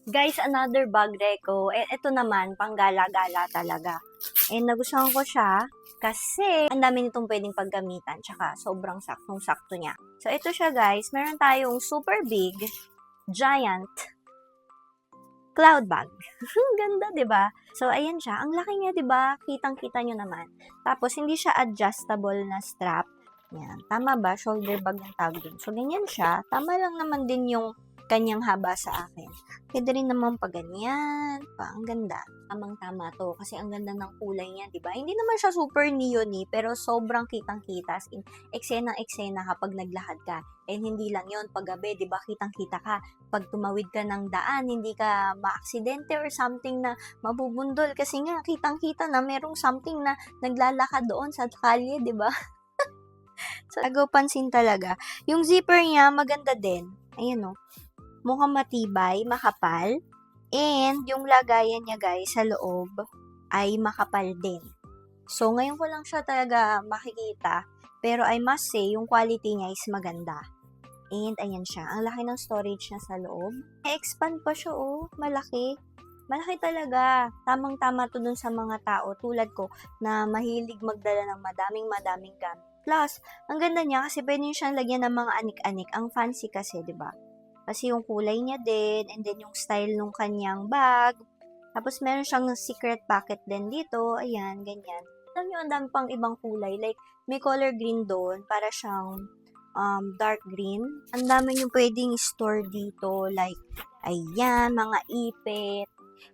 Guys, another bag reco. Ito naman, panggala-gala talaga. Nagustuhan ko siya kasi ang dami nitong pwedeng paggamitan tsaka sobrang saktong-sakto niya. So, ito siya guys. Meron tayong super big, giant cloud bag. Ganda, 'di ba? So, ayan siya. Ang laki niya, 'di ba? Kitang-kita nyo naman. Tapos, hindi siya adjustable na strap. Yan. Tama ba? Shoulder bag yung tawag dun. So, ganyan siya. Tama lang naman din yung kanyang haba sa akin. Pwede rin naman pa ganyan. Pa, ang ganda. Tamang-tama to. Kasi ang ganda ng kulay niya, di ba? Hindi naman siya super neon pero sobrang kitang-kita. As in, eksena-eksena kapag naglakad ka. And hindi lang yon pag gabi, di ba? Kitang-kita ka. Pag tumawid ka ng daan, hindi ka maaksidente or something na mabubundol. Kasi nga, kitang-kita na merong something na naglalakad doon sa kalye, di ba? So, agaw pansin talaga. Yung zipper niya, maganda din. Ayan o. Mukhang matibay, makapal. And, yung lagayan niya guys, sa loob, ay makapal din. So, ngayon ko lang siya talaga makikita. Pero I must say, yung quality niya is maganda. And, ayan siya. Ang laki ng storage niya sa loob. I-expand pa siya oh. Malaki. Malaki talaga. Tamang-tama to dun sa mga tao tulad ko na mahilig magdala ng madaming gamit. Plus, ang ganda niya kasi pwede niyo siyang lagyan ng mga anik-anik. Ang fancy kasi, 'di ba? Kasi yung kulay niya din, and then yung style nung kanyang bag. Tapos meron siyang secret pocket din dito. Ayan, ganyan. Alam niyo, ang dami pang ibang kulay. Like, may color green doon. Para siyang dark green. Ang dami yung pwedeng store dito. Like, ayan, mga ipit.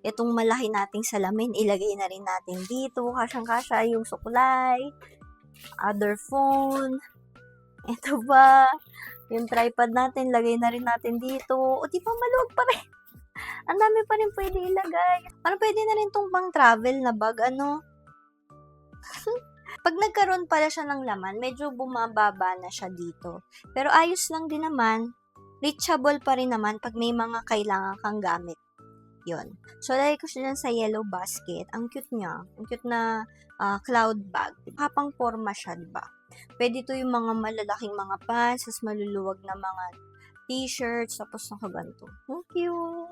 Itong malaki nating salamin, ilagay na rin natin dito. Kasyang-kasya yung suklay. Other phone. Ito ba? Yung tripod natin, lagay na rin natin dito. O, di ba maluwag pa rin? Ang dami pa rin pwede ilagay. Parang pwede na rin tong pang travel na bag, ano? Pag nagkaroon pala siya ng laman, medyo bumababa na siya dito. Pero ayos lang din naman. Reachable pa rin naman pag may mga kailangan kang gamit. Yun. So, lagay ko siya dyan sa yellow basket. Ang cute niya. Ang cute na cloud bag. Kapang forma siya, diba? Pwede to yung mga malalaking mga pants, tas maluluwag na mga t-shirts, tapos nakaganto. Thank you!